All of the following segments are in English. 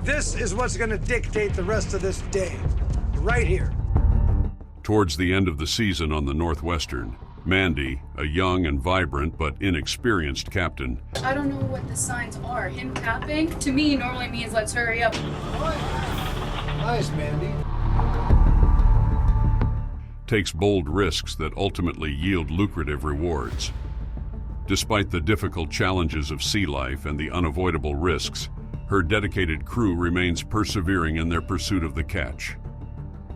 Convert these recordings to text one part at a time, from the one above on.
This is what's going to dictate the rest of this day. Right here. Towards the end of the season on the Northwestern, Mandy, a young and vibrant but inexperienced captain, I don't know what the signs are. Him tapping, to me, normally means let's hurry up. Nice, Mandy. takes bold risks that ultimately yield lucrative rewards. Despite the difficult challenges of sea life and the unavoidable risks, her dedicated crew remains persevering in their pursuit of the catch.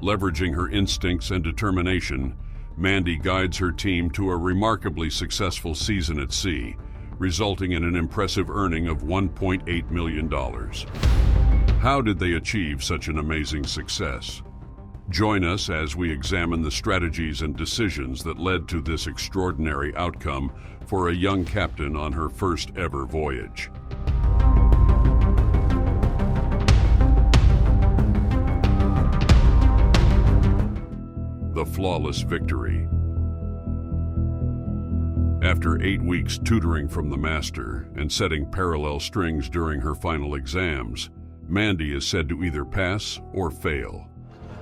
Leveraging her instincts and determination, Mandy guides her team to a remarkably successful season at sea, resulting in an impressive earning of $1.8 million. How did they achieve such an amazing success? Join us as we examine the strategies and decisions that led to this extraordinary outcome for a young captain on her first ever voyage. The flawless victory. After 8 weeks tutoring from the master and setting parallel strings during her final exams, Mandy is said to either pass or fail.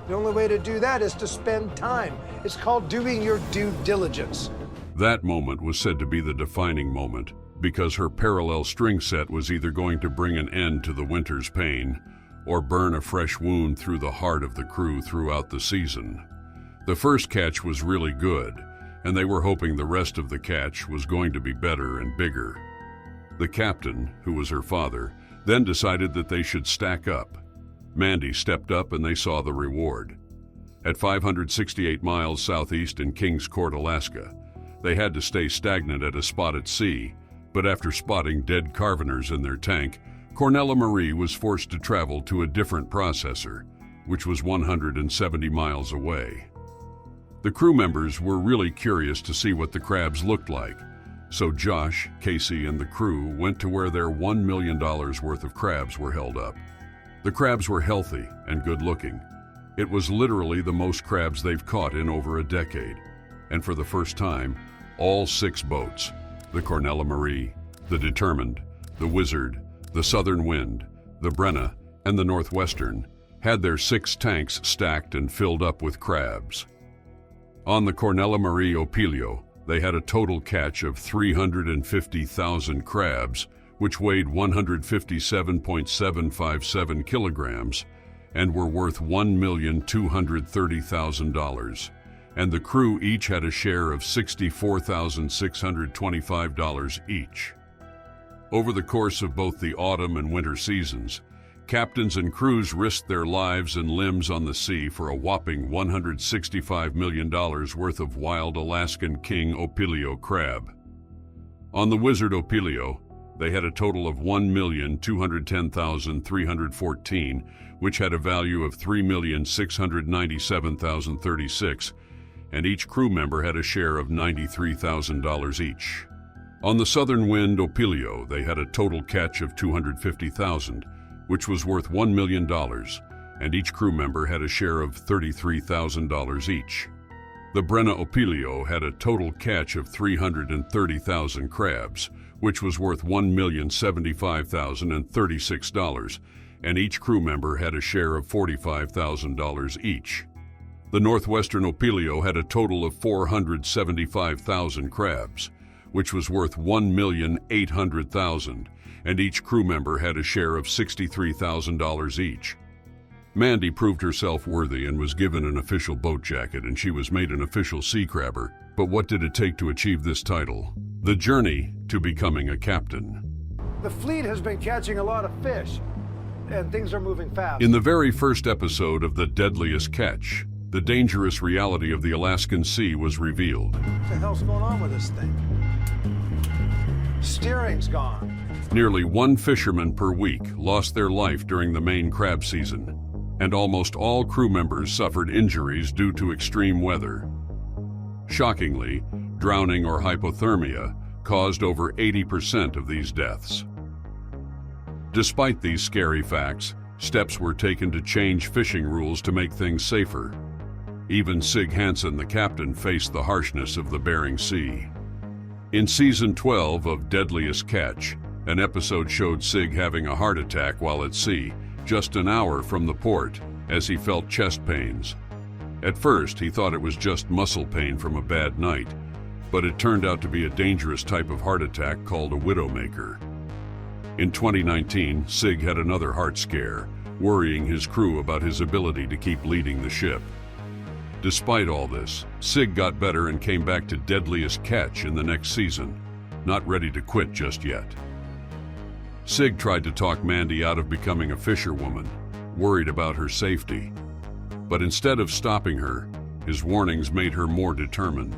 The only way to do that is to spend time. It's called doing your due diligence. That moment was said to be the defining moment because her parallel string set was either going to bring an end to the winter's pain or burn a fresh wound through the heart of the crew throughout the season. The first catch was really good, and they were hoping the rest of the catch was going to be better and bigger. The captain, who was her father, then decided that they should stack up. Mandy stepped up and they saw the reward. At 568 miles southeast in Kings Court, Alaska, they had to stay stagnant at a spot at sea, but after spotting dead carviners in their tank, Cornella Marie was forced to travel to a different processor, which was 170 miles away. The crew members were really curious to see what the crabs looked like, so Josh, Casey, and the crew went to where their $1 million worth of crabs were held up. The crabs were healthy and good-looking. It was literally the most crabs they've caught in over a decade, and for the first time, all 6 boats, the Cornella Marie, the Determined, the Wizard, the Southern Wind, the Brenna, and the Northwestern, had their 6 tanks stacked and filled up with crabs. On the Cornella Marie Opilio, they had a total catch of 350,000 crabs, which weighed 157.757 kilograms and were worth $1,230,000, and the crew each had a share of $64,625 each. Over the course of both the autumn and winter seasons, captains and crews risked their lives and limbs on the sea for a whopping $165 million worth of wild Alaskan king Opilio crab. On the Wizard Opilio, they had a total of 1,210,314, which had a value of $3,697,036, and each crew member had a share of $93,000 each. On the Southern Wind Opilio, they had a total catch of 250,000, which was worth $1 million, and each crew member had a share of $33,000 each. The Brenna Opilio had a total catch of 330,000 crabs, which was worth $1,075,036, and each crew member had a share of $45,000 each. The Northwestern Opilio had a total of 475,000 crabs, which was worth $1,800,000, and each crew member had a share of $63,000 each. Mandy proved herself worthy and was given an official boat jacket, and she was made an official sea crabber. But what did it take to achieve this title? The journey to becoming a captain. The fleet has been catching a lot of fish, and things are moving fast. In the very first episode of The Deadliest Catch, the dangerous reality of the Alaskan Sea was revealed. What the hell's going on with this thing? Steering's gone. Nearly 1 fisherman per week lost their life during the main crab season, and almost all crew members suffered injuries due to extreme weather. Shockingly, drowning or hypothermia caused over 80% of these deaths. Despite these scary facts, steps were taken to change fishing rules to make things safer. Even Sig Hansen, the captain, faced the harshness of the Bering Sea. In Season 12 of Deadliest Catch, an episode showed Sig having a heart attack while at sea, just an hour from the port, as he felt chest pains. At first, he thought it was just muscle pain from a bad night, but it turned out to be a dangerous type of heart attack called a widowmaker. In 2019, Sig had another heart scare, worrying his crew about his ability to keep leading the ship. Despite all this, Sig got better and came back to Deadliest catch in the next season, not ready to quit just yet. Sig tried to talk Mandy out of becoming a fisherwoman, worried about her safety. But instead of stopping her, his warnings made her more determined.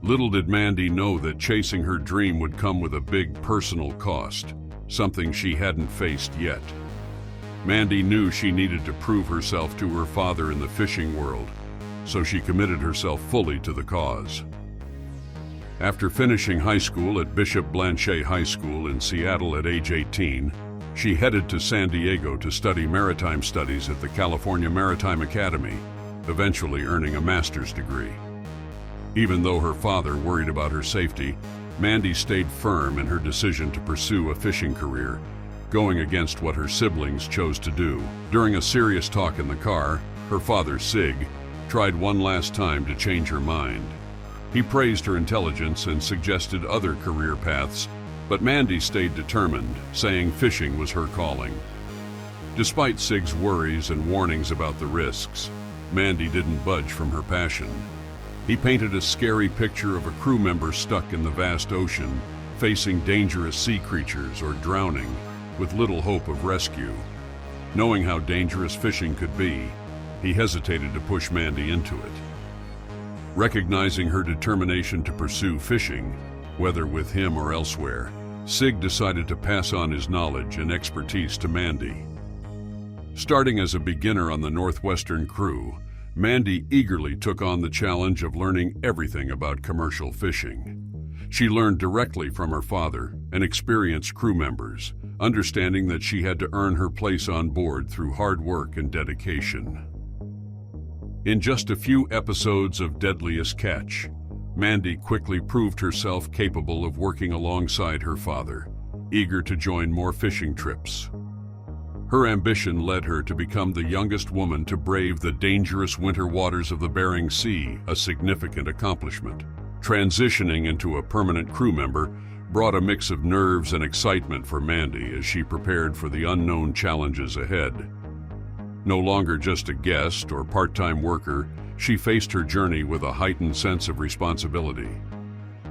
Little did Mandy know that chasing her dream would come with a big personal cost, something she hadn't faced yet. Mandy knew she needed to prove herself to her father in the fishing world, so she committed herself fully to the cause. After finishing high school at Bishop Blanchet High School in Seattle at age 18, she headed to San Diego to study maritime studies at the California Maritime Academy, eventually earning a master's degree. Even though her father worried about her safety, Mandy stayed firm in her decision to pursue a fishing career, going against what her siblings chose to do. During a serious talk in the car, her father, Sig, tried one last time to change her mind. He praised her intelligence and suggested other career paths, but Mandy stayed determined, saying fishing was her calling. Despite Sig's worries and warnings about the risks, Mandy didn't budge from her passion. He painted a scary picture of a crew member stuck in the vast ocean, facing dangerous sea creatures or drowning, with little hope of rescue. Knowing how dangerous fishing could be, he hesitated to push Mandy into it. Recognizing her determination to pursue fishing, whether with him or elsewhere, Sig decided to pass on his knowledge and expertise to Mandy. Starting as a beginner on the Northwestern crew, Mandy eagerly took on the challenge of learning everything about commercial fishing. She learned directly from her father and experienced crew members, understanding that she had to earn her place on board through hard work and dedication. In just a few episodes of Deadliest Catch, Mandy quickly proved herself capable of working alongside her father, eager to join more fishing trips. Her ambition led her to become the youngest woman to brave the dangerous winter waters of the Bering Sea, a significant accomplishment. Transitioning into a permanent crew member brought a mix of nerves and excitement for Mandy as she prepared for the unknown challenges ahead. No longer just a guest or part-time worker, she faced her journey with a heightened sense of responsibility.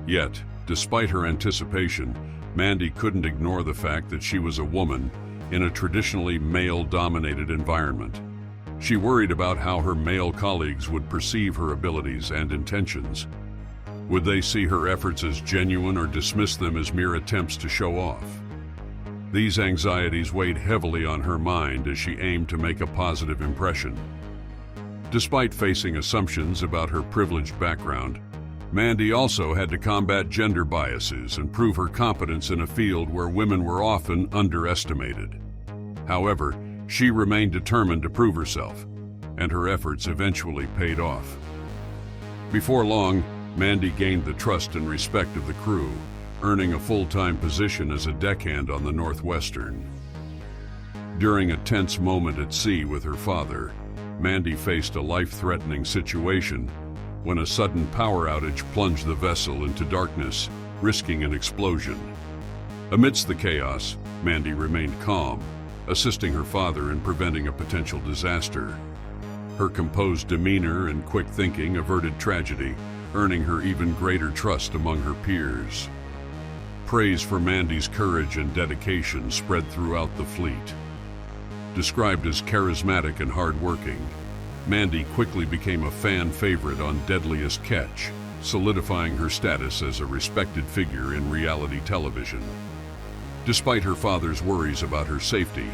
Yet, despite her anticipation, Mandy couldn't ignore the fact that she was a woman in a traditionally male-dominated environment. She worried about how her male colleagues would perceive her abilities and intentions. Would they see her efforts as genuine or dismiss them as mere attempts to show off? These anxieties weighed heavily on her mind as she aimed to make a positive impression. Despite facing assumptions about her privileged background, Mandy also had to combat gender biases and prove her competence in a field where women were often underestimated. However, she remained determined to prove herself, and her efforts eventually paid off. Before long, Mandy gained the trust and respect of the crew, earning a full-time position as a deckhand on the Northwestern. During a tense moment at sea with her father, Mandy faced a life-threatening situation when a sudden power outage plunged the vessel into darkness, risking an explosion. Amidst the chaos, Mandy remained calm, assisting her father in preventing a potential disaster. Her composed demeanor and quick thinking averted tragedy, earning her even greater trust among her peers. Praise for Mandy's courage and dedication spread throughout the fleet. Described as charismatic and hardworking, Mandy quickly became a fan favorite on Deadliest Catch, solidifying her status as a respected figure in reality television. Despite her father's worries about her safety,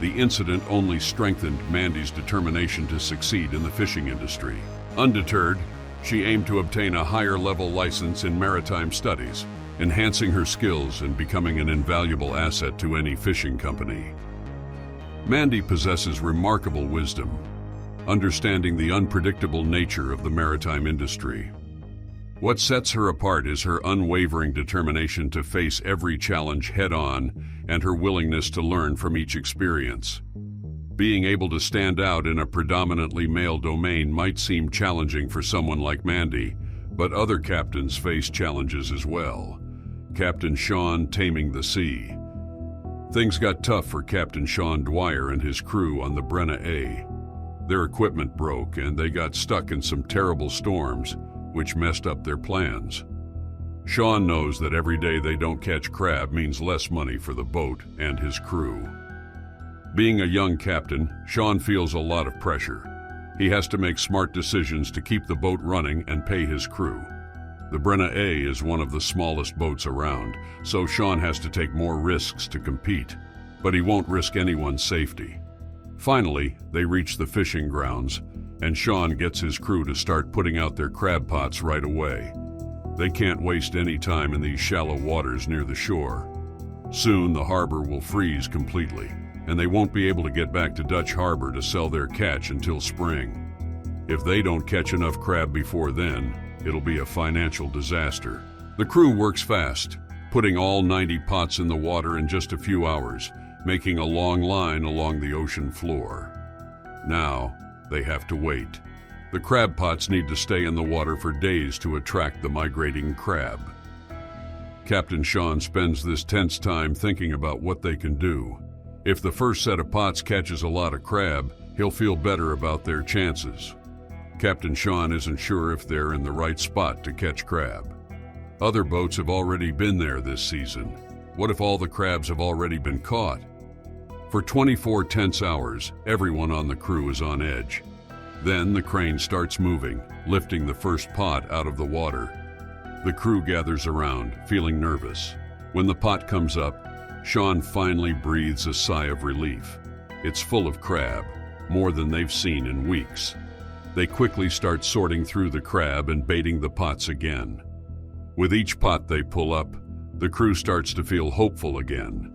the incident only strengthened Mandy's determination to succeed in the fishing industry. Undeterred, she aimed to obtain a higher-level license in maritime studies, enhancing her skills and becoming an invaluable asset to any fishing company. Mandy possesses remarkable wisdom, understanding the unpredictable nature of the maritime industry. What sets her apart is her unwavering determination to face every challenge head-on and her willingness to learn from each experience. being able to stand out in a predominantly male domain might seem challenging for someone like Mandy, but other captains face challenges as well. Captain Sean taming the sea. Things got tough for Captain Sean Dwyer and his crew on the Brenna A. Their equipment broke and they got stuck in some terrible storms, which messed up their plans. Sean knows that every day they don't catch crab means less money for the boat and his crew. Being a young captain, Sean feels a lot of pressure. He has to make smart decisions to keep the boat running and pay his crew. The Brenna A is one of the smallest boats around, so Sean has to take more risks to compete, but he won't risk anyone's safety. Finally, they reach the fishing grounds, and Sean gets his crew to start putting out their crab pots right away. They can't waste any time in these shallow waters near the shore. Soon the harbor will freeze completely, and they won't be able to get back to Dutch Harbor to sell their catch until spring. If they don't catch enough crab before then, it'll be a financial disaster. The crew works fast, putting all 90 pots in the water in just a few hours, making a long line along the ocean floor. Now, they have to wait. The crab pots need to stay in the water for days to attract the migrating crab. Captain Sean spends this tense time thinking about what they can do. If the first set of pots catches a lot of crab, he'll feel better about their chances. Captain Sean isn't sure if they're in the right spot to catch crab. Other boats have already been there this season. What if all the crabs have already been caught? For 24 tense hours, everyone on the crew is on edge. Then the crane starts moving, lifting the first pot out of the water. The crew gathers around, feeling nervous. When the pot comes up, Sean finally breathes a sigh of relief. It's full of crab, more than they've seen in weeks. They quickly start sorting through the crab and baiting the pots again. With each pot they pull up, the crew starts to feel hopeful again.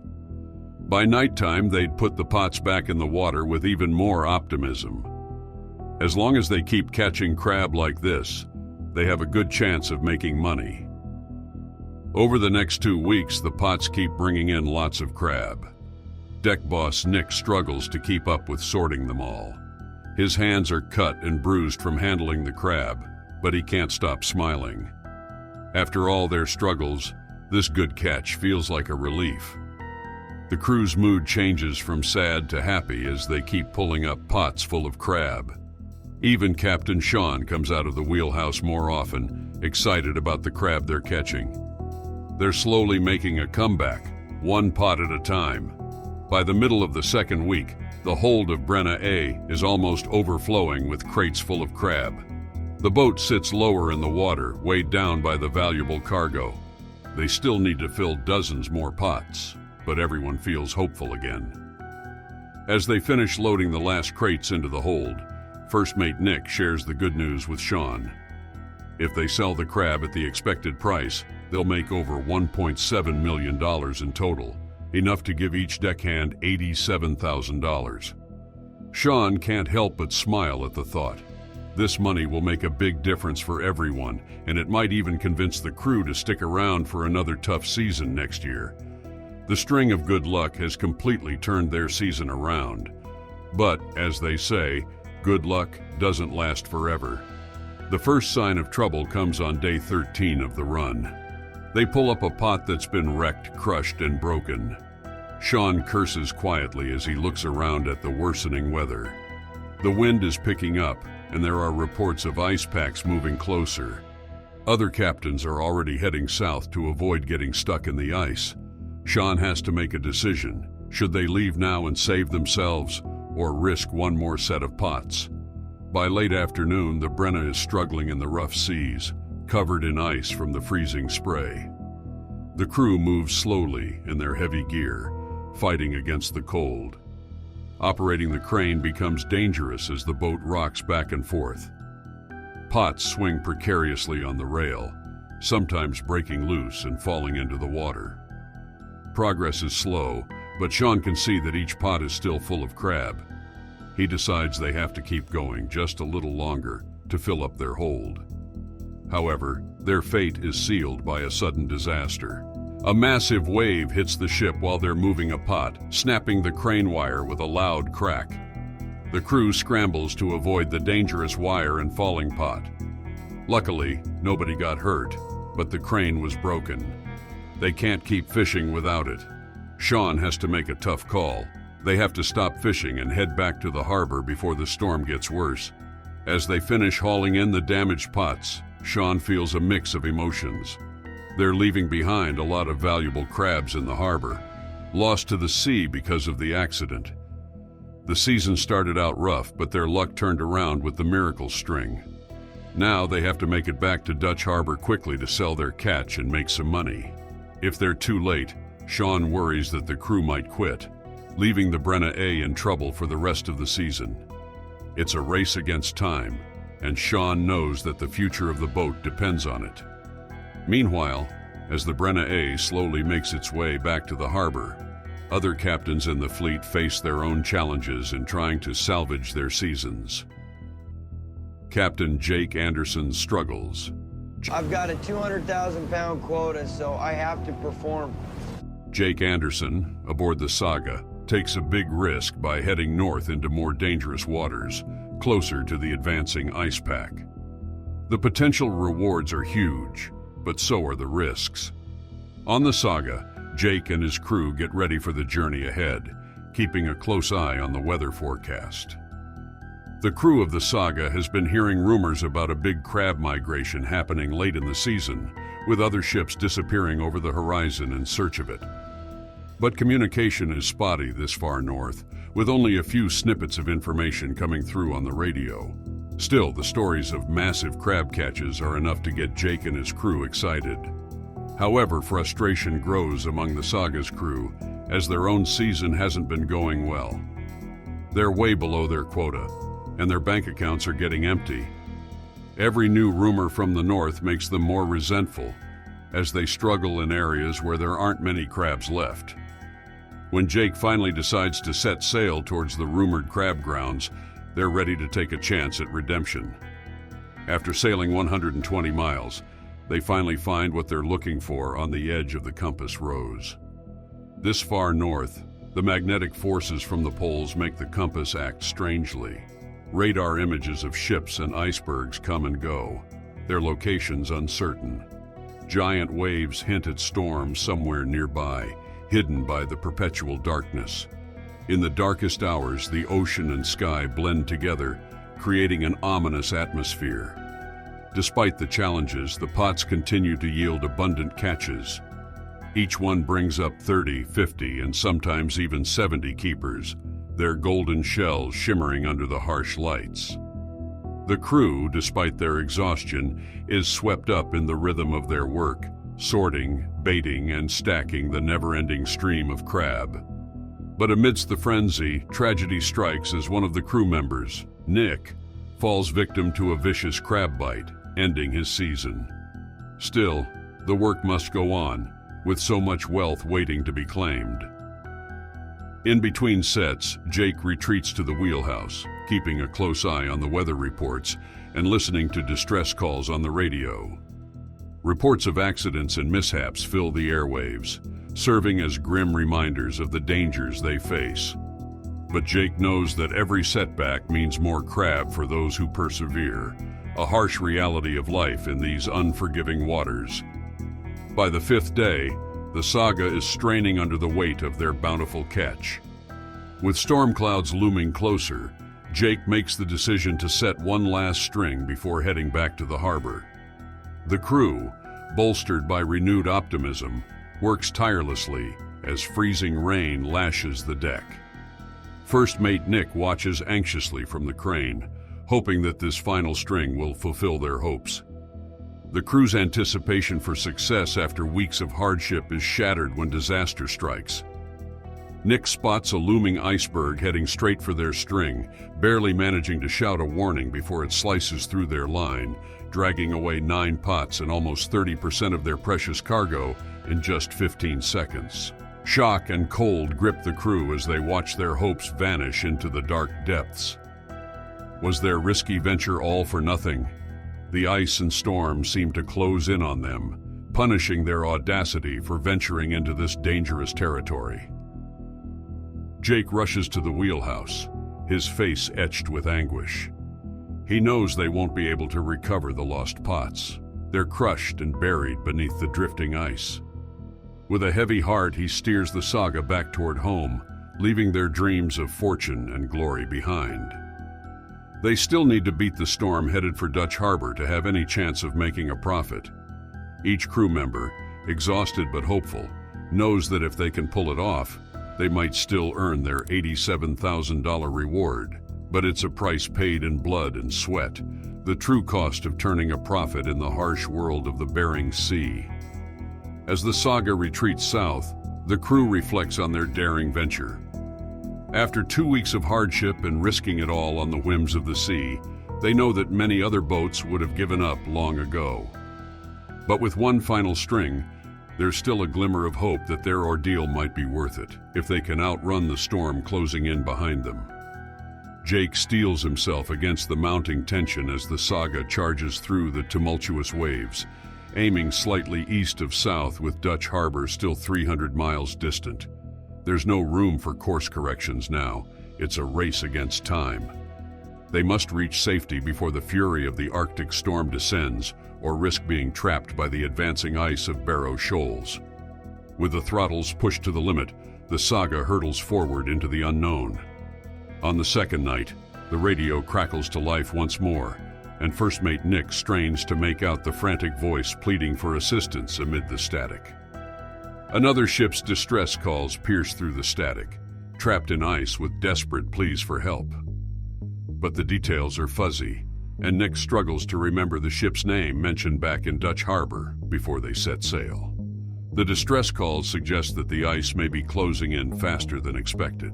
By nighttime, they'd put the pots back in the water with even more optimism. As long as they keep catching crab like this, they have a good chance of making money. Over the next 2 weeks, the pots keep bringing in lots of crab. Deck boss Nick struggles to keep up with sorting them all. His hands are cut and bruised from handling the crab, but he can't stop smiling. After all their struggles, this good catch feels like a relief. The crew's mood changes from sad to happy as they keep pulling up pots full of crab. Even Captain Sean comes out of the wheelhouse more often, excited about the crab they're catching. They're slowly making a comeback, one pot at a time. By the middle of the second week, the hold of Brenna A is almost overflowing with crates full of crab. The boat sits lower in the water, weighed down by the valuable cargo. They still need to fill dozens more pots, but everyone feels hopeful again. As they finish loading the last crates into the hold, First Mate Nick shares the good news with Sean. If they sell the crab at the expected price, they'll make over $1.7 million in total, enough to give each deckhand $87,000. Sean can't help but smile at the thought. This money will make a big difference for everyone, and it might even convince the crew to stick around for another tough season next year. The string of good luck has completely turned their season around. But, as they say, good luck doesn't last forever. The first sign of trouble comes on day 13 of the run. They pull up a pot that's been wrecked, crushed, and broken. Sean curses quietly as he looks around at the worsening weather. The wind is picking up, and there are reports of ice packs moving closer. Other captains are already heading south to avoid getting stuck in the ice. Sean has to make a decision. Should they leave now and save themselves, or risk one more set of pots? By late afternoon, the Brenna is struggling in the rough seas, covered in ice from the freezing spray. The crew moves slowly in their heavy gear, fighting against the cold. Operating the crane becomes dangerous as the boat rocks back and forth. Pots swing precariously on the rail, sometimes breaking loose and falling into the water. Progress is slow, but Sean can see that each pot is still full of crab. He decides they have to keep going just a little longer to fill up their hold. However, their fate is sealed by a sudden disaster. A massive wave hits the ship while they're moving a pot, snapping the crane wire with a loud crack. The crew scrambles to avoid the dangerous wire and falling pot. Luckily, nobody got hurt, but the crane was broken. They can't keep fishing without it. Sean has to make a tough call. They have to stop fishing and head back to the harbor before the storm gets worse. As they finish hauling in the damaged pots, Sean feels a mix of emotions. They're leaving behind a lot of valuable crabs in the harbor, lost to the sea because of the accident. The season started out rough, but their luck turned around with the miracle string. Now they have to make it back to Dutch Harbor quickly to sell their catch and make some money. If they're too late, Sean worries that the crew might quit, leaving the Brenna A in trouble for the rest of the season. It's a race against time, and Sean knows that the future of the boat depends on it. Meanwhile, as the Brenna A slowly makes its way back to the harbor, other captains in the fleet face their own challenges in trying to salvage their seasons. Captain Jake Anderson struggles. I've got a 200,000-pound quota, so I have to perform. Jake Anderson, aboard the Saga, takes a big risk by heading north into more dangerous waters, closer to the advancing ice pack. The potential rewards are huge, but so are the risks. On the Saga, Jake and his crew get ready for the journey ahead, keeping a close eye on the weather forecast. The crew of the Saga has been hearing rumors about a big crab migration happening late in the season, with other ships disappearing over the horizon in search of it. But communication is spotty this far north, with only a few snippets of information coming through on the radio. Still, the stories of massive crab catches are enough to get Jake and his crew excited. However, frustration grows among the Saga's crew, as their own season hasn't been going well. They're way below their quota, and their bank accounts are getting empty. Every new rumor from the north makes them more resentful, as they struggle in areas where there aren't many crabs left. When Jake finally decides to set sail towards the rumored crab grounds, they're ready to take a chance at redemption. After sailing 120 miles, they finally find what they're looking for on the edge of the compass rose. This far north, the magnetic forces from the poles make the compass act strangely. Radar images of ships and icebergs come and go, their locations uncertain. Giant waves hint at storms somewhere nearby, hidden by the perpetual darkness. In the darkest hours, the ocean and sky blend together, creating an ominous atmosphere. Despite the challenges, the pots continue to yield abundant catches. Each one brings up 30, 50, and sometimes even 70 keepers, their golden shells shimmering under the harsh lights. The crew, despite their exhaustion, is swept up in the rhythm of their work, sorting, baiting, and stacking the never-ending stream of crab. But amidst the frenzy, tragedy strikes as one of the crew members, Nick, falls victim to a vicious crab bite, ending his season. Still, the work must go on, with so much wealth waiting to be claimed. In between sets, Jake retreats to the wheelhouse, keeping a close eye on the weather reports and listening to distress calls on the radio. Reports of accidents and mishaps fill the airwaves, serving as grim reminders of the dangers they face. But Jake knows that every setback means more crab for those who persevere, a harsh reality of life in these unforgiving waters. By the fifth day, the Saga is straining under the weight of their bountiful catch. With storm clouds looming closer, Jake makes the decision to set one last string before heading back to the harbor. The crew, bolstered by renewed optimism, works tirelessly as freezing rain lashes the deck. First Mate Nick watches anxiously from the crane, hoping that this final string will fulfill their hopes. The crew's anticipation for success after weeks of hardship is shattered when disaster strikes. Nick spots a looming iceberg heading straight for their string, barely managing to shout a warning before it slices through their line, dragging away 9 pots and almost 30% of their precious cargo in just 15 seconds. Shock and cold grip the crew as they watch their hopes vanish into the dark depths. Was their risky venture all for nothing? The ice and storm seemed to close in on them, punishing their audacity for venturing into this dangerous territory. Jake rushes to the wheelhouse, his face etched with anguish. He knows they won't be able to recover the lost pots. They're crushed and buried beneath the drifting ice. With a heavy heart, he steers the Saga back toward home, leaving their dreams of fortune and glory behind. They still need to beat the storm headed for Dutch Harbor to have any chance of making a profit. Each crew member, exhausted but hopeful, knows that if they can pull it off, they might still earn their $87,000 reward. But it's a price paid in blood and sweat, the true cost of turning a profit in the harsh world of the Bering Sea. As the Saga retreats south, the crew reflects on their daring venture. After 2 weeks of hardship and risking it all on the whims of the sea, they know that many other boats would have given up long ago. But with one final string, there's still a glimmer of hope that their ordeal might be worth it, if they can outrun the storm closing in behind them. Jake steels himself against the mounting tension as the Saga charges through the tumultuous waves, aiming slightly east of south with Dutch Harbor still 300 miles distant. There's no room for course corrections now. It's a race against time. They must reach safety before the fury of the Arctic storm descends, or risk being trapped by the advancing ice of Barrow Shoals. With the throttles pushed to the limit, the Saga hurtles forward into the unknown. On the second night, the radio crackles to life once more, and First Mate Nick strains to make out the frantic voice pleading for assistance amid the static. Another ship's distress calls pierce through the static, trapped in ice with desperate pleas for help. But the details are fuzzy, and Nick struggles to remember the ship's name mentioned back in Dutch Harbor before they set sail. The distress calls suggest that the ice may be closing in faster than expected.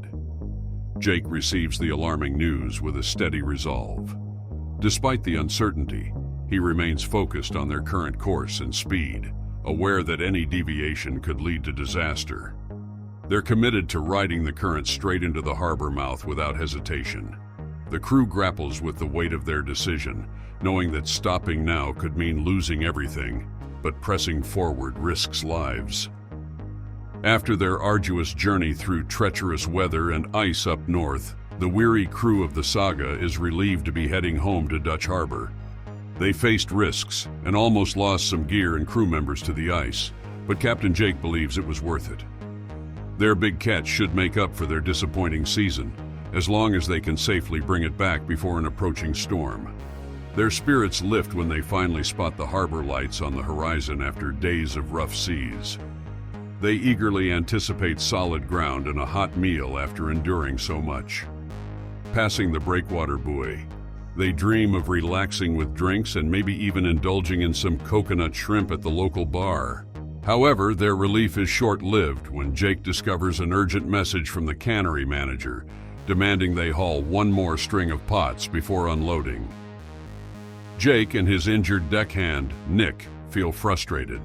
Jake receives the alarming news with a steady resolve. Despite the uncertainty, he remains focused on their current course and speed, aware that any deviation could lead to disaster. They're committed to riding the current straight into the harbor mouth without hesitation. The crew grapples with the weight of their decision, knowing that stopping now could mean losing everything, but pressing forward risks lives. After their arduous journey through treacherous weather and ice up north, the weary crew of the Saga is relieved to be heading home to Dutch Harbor. They faced risks and almost lost some gear and crew members to the ice, but Captain Jake believes it was worth it. Their big catch should make up for their disappointing season, as long as they can safely bring it back before an approaching storm. Their spirits lift when they finally spot the harbor lights on the horizon after days of rough seas. They eagerly anticipate solid ground and a hot meal after enduring so much. Passing the breakwater buoy, they dream of relaxing with drinks and maybe even indulging in some coconut shrimp at the local bar. However, their relief is short-lived when Jake discovers an urgent message from the cannery manager, demanding they haul one more string of pots before unloading. Jake and his injured deckhand, Nick, feel frustrated.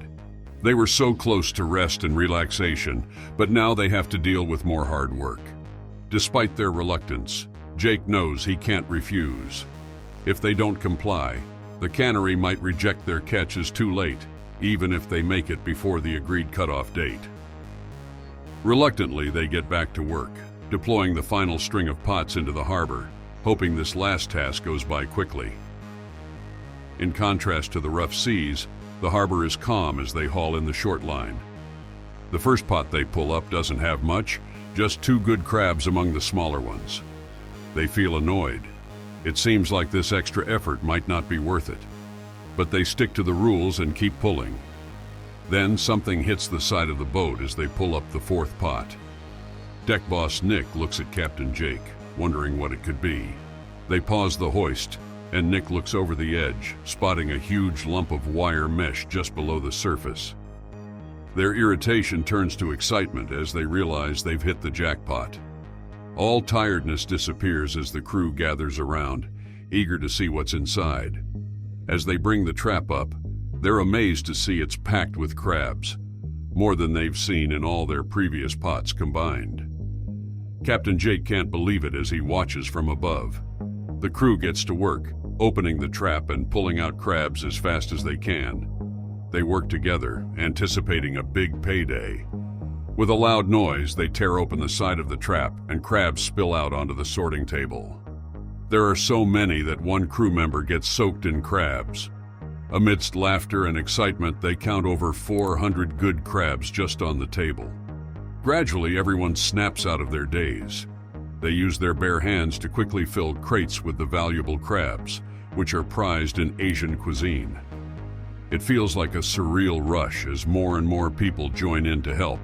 They were so close to rest and relaxation, but now they have to deal with more hard work. Despite their reluctance, Jake knows he can't refuse. If they don't comply, the cannery might reject their catch as too late, even if they make it before the agreed cutoff date. Reluctantly, they get back to work, deploying the final string of pots into the harbor, hoping this last task goes by quickly. In contrast to the rough seas, the harbor is calm as they haul in the short line. The first pot they pull up doesn't have much, just 2 good crabs among the smaller ones. They feel annoyed. It seems like this extra effort might not be worth it. But they stick to the rules and keep pulling. Then something hits the side of the boat as they pull up the 4th pot. Deck boss Nick looks at Captain Jake, wondering what it could be. They pause the hoist, and Nick looks over the edge, spotting a huge lump of wire mesh just below the surface. Their irritation turns to excitement as they realize they've hit the jackpot. All tiredness disappears as the crew gathers around, eager to see what's inside. As they bring the trap up, they're amazed to see it's packed with crabs, more than they've seen in all their previous pots combined. Captain Jake can't believe it as he watches from above. The crew gets to work, opening the trap and pulling out crabs as fast as they can. They work together, anticipating a big payday. With a loud noise, they tear open the side of the trap and crabs spill out onto the sorting table. There are so many that one crew member gets soaked in crabs. Amidst laughter and excitement, they count over 400 good crabs just on the table. Gradually, everyone snaps out of their daze. They use their bare hands to quickly fill crates with the valuable crabs, which are prized in Asian cuisine. It feels like a surreal rush as more and more people join in to help.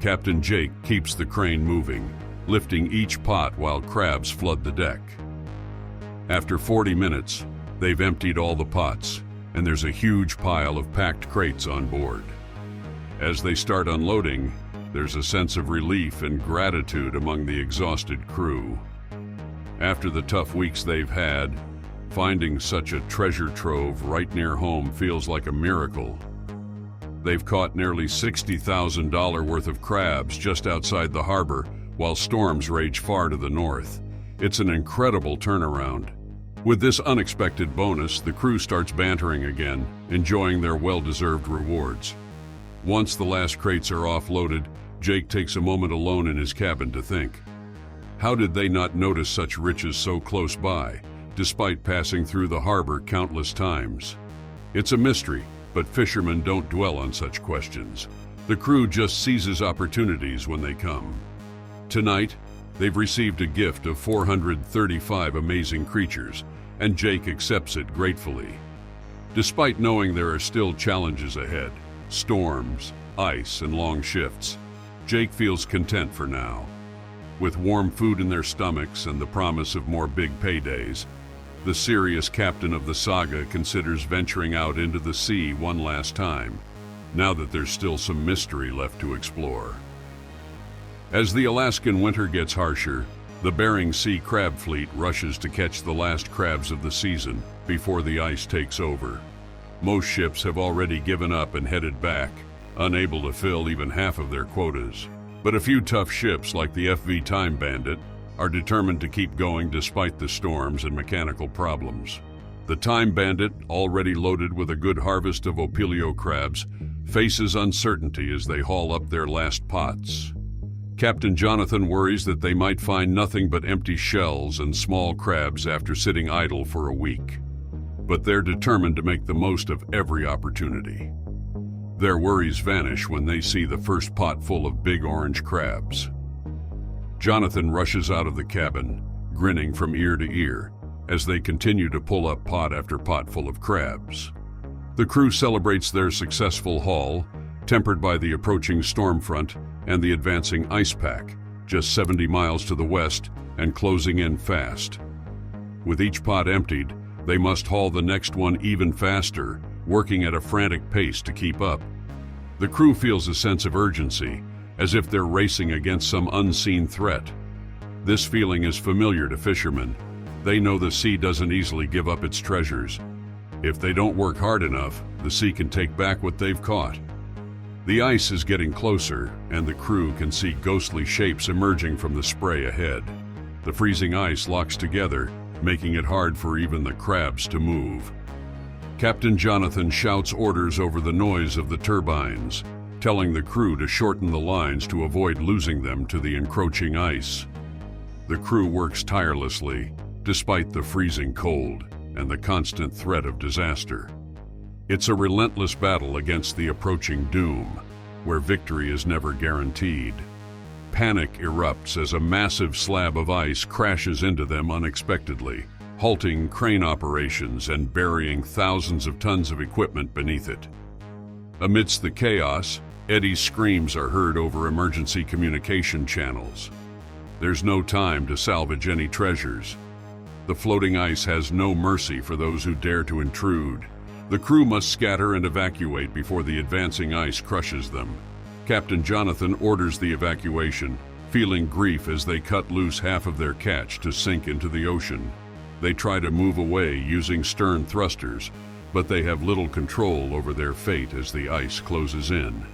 Captain Jake keeps the crane moving, lifting each pot while crabs flood the deck. After 40 minutes, they've emptied all the pots, and there's a huge pile of packed crates on board. As they start unloading, there's a sense of relief and gratitude among the exhausted crew. After the tough weeks they've had, finding such a treasure trove right near home feels like a miracle. They've caught nearly $60,000 worth of crabs just outside the harbor while storms rage far to the north. It's an incredible turnaround. With this unexpected bonus, the crew starts bantering again, enjoying their well-deserved rewards. Once the last crates are offloaded, Jake takes a moment alone in his cabin to think. How did they not notice such riches so close by, despite passing through the harbor countless times? It's a mystery, but fishermen don't dwell on such questions. The crew just seizes opportunities when they come. Tonight, they've received a gift of 435 amazing creatures, and Jake accepts it gratefully. Despite knowing there are still challenges ahead, storms, ice, and long shifts, Jake feels content for now. With warm food in their stomachs and the promise of more big paydays, the serious captain of the saga considers venturing out into the sea one last time, now that there's still some mystery left to explore. As the Alaskan winter gets harsher, the Bering Sea crab fleet rushes to catch the last crabs of the season before the ice takes over. Most ships have already given up and headed back, unable to fill even half of their quotas. But a few tough ships like the FV Time Bandit are determined to keep going despite the storms and mechanical problems. The Time Bandit, already loaded with a good harvest of opilio crabs, faces uncertainty as they haul up their last pots. Captain Jonathan worries that they might find nothing but empty shells and small crabs after sitting idle for a week. But they're determined to make the most of every opportunity. Their worries vanish when they see the first pot full of big orange crabs. Jonathan rushes out of the cabin, grinning from ear to ear, as they continue to pull up pot after pot full of crabs. The crew celebrates their successful haul, tempered by the approaching storm front and the advancing ice pack, just 70 miles to the west and closing in fast. With each pot emptied, they must haul the next one even faster, working at a frantic pace to keep up. The crew feels a sense of urgency, as if they're racing against some unseen threat. This feeling is familiar to fishermen. They know the sea doesn't easily give up its treasures. If they don't work hard enough, the sea can take back what they've caught. The ice is getting closer, and the crew can see ghostly shapes emerging from the spray ahead. The freezing ice locks together, making it hard for even the crabs to move. Captain Jonathan shouts orders over the noise of the turbines, telling the crew to shorten the lines to avoid losing them to the encroaching ice. The crew works tirelessly, despite the freezing cold and the constant threat of disaster. It's a relentless battle against the approaching doom, where victory is never guaranteed. Panic erupts as a massive slab of ice crashes into them unexpectedly, halting crane operations and burying thousands of tons of equipment beneath it. Amidst the chaos, Eddie's screams are heard over emergency communication channels. There's no time to salvage any treasures. The floating ice has no mercy for those who dare to intrude. The crew must scatter and evacuate before the advancing ice crushes them. Captain Jonathan orders the evacuation, feeling grief as they cut loose half of their catch to sink into the ocean. They try to move away using stern thrusters, but they have little control over their fate as the ice closes in.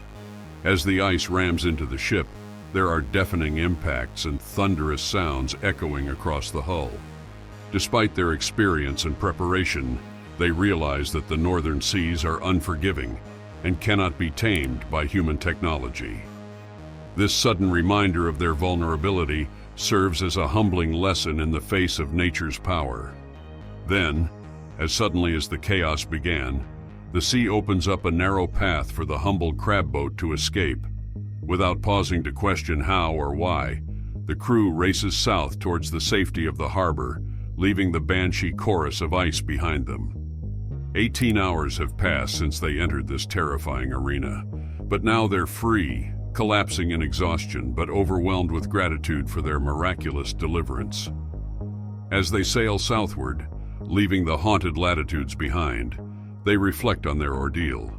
As the ice rams into the ship, there are deafening impacts and thunderous sounds echoing across the hull. Despite their experience and preparation, they realize that the northern seas are unforgiving and cannot be tamed by human technology. This sudden reminder of their vulnerability serves as a humbling lesson in the face of nature's power. Then, as suddenly as the chaos began, the sea opens up a narrow path for the humble crab boat to escape. Without pausing to question how or why, the crew races south towards the safety of the harbor, leaving the banshee chorus of ice behind them. 18 hours have passed since they entered this terrifying arena, but now they're free, collapsing in exhaustion but overwhelmed with gratitude for their miraculous deliverance. As they sail southward, leaving the haunted latitudes behind, they reflect on their ordeal.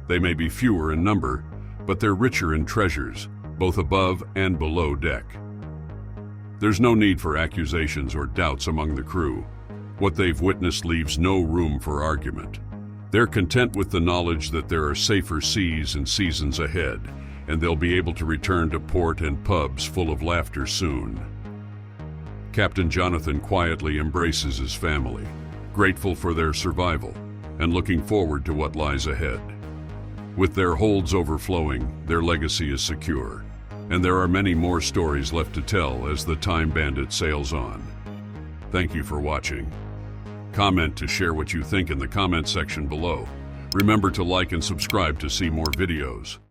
They may be fewer in number, but they're richer in treasures, both above and below deck. There's no need for accusations or doubts among the crew. What they've witnessed leaves no room for argument. They're content with the knowledge that there are safer seas and seasons ahead, and they'll be able to return to port and pubs full of laughter soon. Captain Jonathan quietly embraces his family, grateful for their survival and looking forward to what lies ahead. With their holds overflowing, their legacy is secure, and there are many more stories left to tell as the Time Bandit sails on. Thank you for watching. Comment to share what you think in the comment section below. Remember to like and subscribe to see more videos.